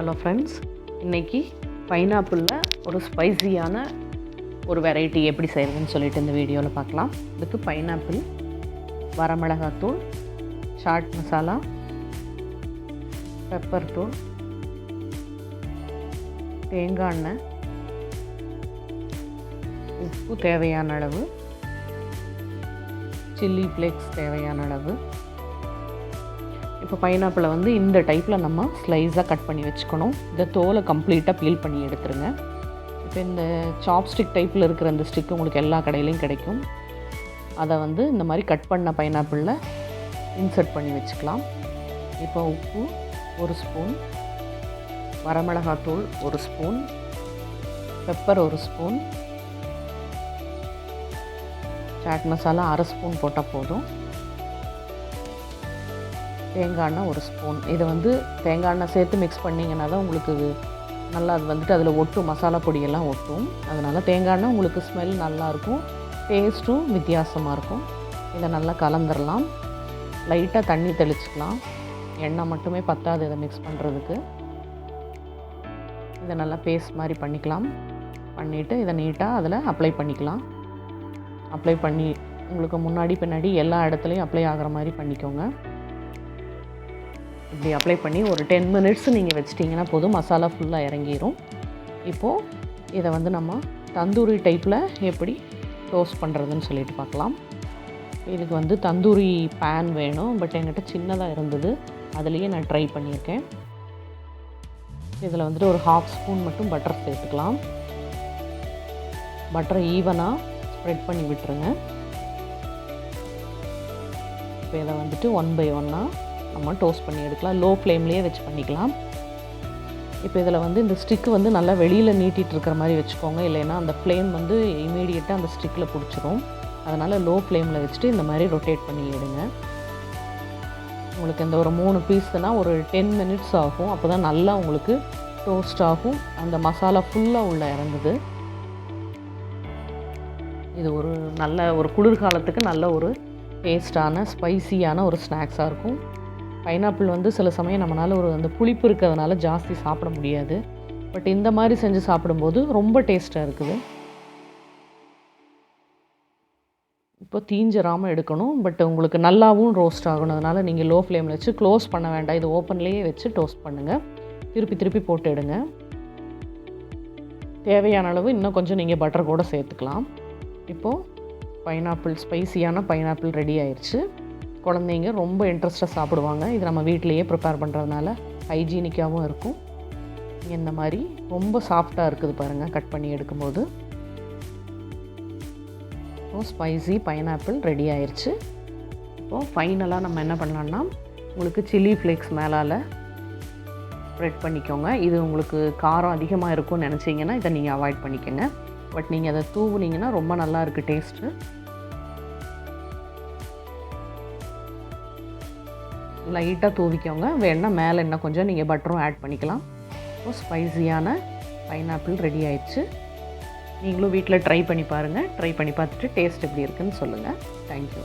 Hello friends, இன்றைக்கி பைனாப்பிளில் ஒரு ஸ்பைசியான ஒரு வெரைட்டி எப்படி செய்கிறதுன்னு சொல்லிட்டு இந்த வீடியோவில் பார்க்கலாம். இதுக்கு பைனாப்பிள், வரமிளகாத்தூள், சாட் மசாலா, பெப்பர் தூள், தேங்காய் எண்ணெய், உப்பு தேவையான அளவு, சில்லி ஃப்ளேக்ஸ் தேவையான அளவு. இப்போ பைனாப்பிளை இந்த டைப்பில் நம்ம ஸ்லைஸாக கட் பண்ணி வச்சுக்கணும். இந்த தோலை கம்ப்ளீட்டாக பீல் பண்ணி எடுத்துருங்க. இப்போ இந்த சாப்ஸ்டிக் டைப்பில் இருக்கிற இந்த ஸ்டிக் உங்களுக்கு எல்லா கடையிலையும் கிடைக்கும். அதை இந்த மாதிரி கட் பண்ண பைனாப்பிளில் இன்சர்ட் பண்ணி வச்சுக்கலாம். இப்போ உப்பு 1 ஸ்பூன், வரமிளகாத்தூள் 1 spoon, pepper 1 spoon, chaat masala 1/2 spoon போட்டால் போதும். தேங்காய் எண்ணெய் 1 ஸ்பூன். இதை தேங்காய் எண்ணெய் சேர்த்து மிக்ஸ் பண்ணிங்கன்னா தான் உங்களுக்கு நல்லா அது அதில் ஒட்டும், மசாலா பொடியெல்லாம் ஒட்டும். அதனால் தேங்காய் எண்ணெய் உங்களுக்கு ஸ்மெல் நல்லாயிருக்கும், டேஸ்ட்டும் வித்தியாசமாக இருக்கும். இதை நல்லா கலந்துடலாம். லைட்டாக தண்ணி தெளிச்சுக்கலாம். எண்ணெய் மட்டுமே பத்தாது இதை மிக்ஸ் பண்ணுறதுக்கு. இதை நல்லா பேஸ்ட் மாதிரி பண்ணிக்கலாம். பண்ணிவிட்டு இதை நீட்டாக அதில் அப்ளை பண்ணிக்கலாம். அப்ளை பண்ணி உங்களுக்கு முன்னாடி பின்னாடி எல்லா இடத்துலையும் அப்ளை ஆகிற மாதிரி பண்ணிக்கோங்க. இப்படி அப்ளை பண்ணி ஒரு 10 மினிட்ஸ் நீங்கள் வச்சிட்டிங்கன்னா போதும், மசாலா ஃபுல்லாக இறங்கிடும். இப்போது இதை நம்ம தந்தூரி டைப்பில் எப்படி டோஸ்ட் பண்ணுறதுன்னு சொல்லிட்டு பார்க்கலாம். இதுக்கு தந்தூரி பேன் வேணும். பட் என்கிட்ட சின்னதாக இருந்தது, அதுலேயே நான் ட்ரை பண்ணியிருக்கேன். இதில் ஒரு 1/2 ஸ்பூன் மட்டும் பட்டர் சேர்த்துக்கலாம். பட்டரை ஈவனாக ஸ்ப்ரெட் பண்ணி விட்டுருங்க. இப்போ இதை 1 பை 1 நம்ம டோஸ்ட் பண்ணி எடுக்கலாம். லோ ஃப்ளேம்லேயே வச்சு பண்ணிக்கலாம். இப்போ இதில் இந்த ஸ்டிக்கு நல்லா வெளியில் நீட்டிகிட்டு இருக்கிற மாதிரி வச்சுக்கோங்க. இல்லைன்னா அந்த ஃப்ளேம் இமீடியட்டாக அந்த ஸ்டிக்கில் பிடிச்சிரும். அதனால் லோ ஃப்ளேமில் வச்சுட்டு இந்த மாதிரி ரொட்டேட் பண்ணி எடுங்க. உங்களுக்கு இந்த ஒரு 3 பீஸ்னால் ஒரு 10 மினிட்ஸ் ஆகும். அப்போ தான் நல்லா உங்களுக்கு டோஸ்ட் ஆகும். அந்த மசாலா ஃபுல்லாக உள்ள இறங்குது. இது ஒரு நல்ல ஒரு குளிர்காலத்துக்கு நல்ல ஒரு டேஸ்டான ஸ்பைசியான ஒரு ஸ்நாக்ஸாக இருக்கும். பைனாப்பிள் சில சமயம் நம்மளால் அந்த புளிப்பு இருக்கிறதுனால ஜாஸ்தி சாப்பிட முடியாது. பட் இந்த மாதிரி செஞ்சு சாப்பிடும்போது ரொம்ப டேஸ்ட்டாக இருக்குது. இப்போ தீஞ்சிராமல் எடுக்கணும். பட் உங்களுக்கு நல்லாவும் ரோஸ்ட் ஆகணும். அதனால் நீங்கள் லோ ஃப்ளேமில் வச்சு க்ளோஸ் பண்ண வேண்டாம். இது ஓப்பன்லேயே வச்சு டோஸ்ட் பண்ணுங்கள். திருப்பி திருப்பி போட்டு எடுங்க. தேவையான அளவு இன்னும் கொஞ்சம் நீங்கள் பட்டர் கூட சேர்த்துக்கலாம். இப்போது பைனாப்பிள், ஸ்பைசியான பைனாப்பிள் ரெடி ஆயிடுச்சு. குழந்தைங்க ரொம்ப இன்ட்ரெஸ்ட்டாக சாப்பிடுவாங்க. இது நம்ம வீட்டிலையே ப்ரிப்பேர் பண்ணுறதுனால ஹைஜீனிக்காகவும் இருக்கும். இந்த மாதிரி ரொம்ப சாஃப்டாக இருக்குது பாருங்கள் கட் பண்ணி எடுக்கும்போது. இப்போது ஸ்பைசி பைனாப்பிள் ரெடி ஆயிடுச்சு. இப்போது ஃபைனலாக நம்ம என்ன பண்ணலான்னா, உங்களுக்கு சில்லி ஃப்ளேக்ஸ் மேலால் ஸ்ப்ரெட் பண்ணிக்கோங்க. இது உங்களுக்கு காரம் அதிகமாக இருக்கும்னு நினச்சிங்கன்னா இதை நீங்கள் அவாய்ட் பண்ணிக்கோங்க. பட் நீங்கள் அதை தூவுனீங்கன்னா ரொம்ப நல்லா இருக்குது டேஸ்ட்டு. லைட்டாக தூவிக்கோங்க. வேணால் மேலே இன்னும் கொஞ்சம் நீங்கள் பட்டரும் ஆட் பண்ணிக்கலாம். இப்போ ஸ்பைசியான பைனாப்பிள் ரெடி ஆயிடுச்சு. நீங்களும் வீட்டில் ட்ரை பண்ணி பாருங்கள். ட்ரை பண்ணி பார்த்துட்டு டேஸ்ட் எப்படி இருக்குதுன்னு சொல்லுங்கள். தேங்க்யூ.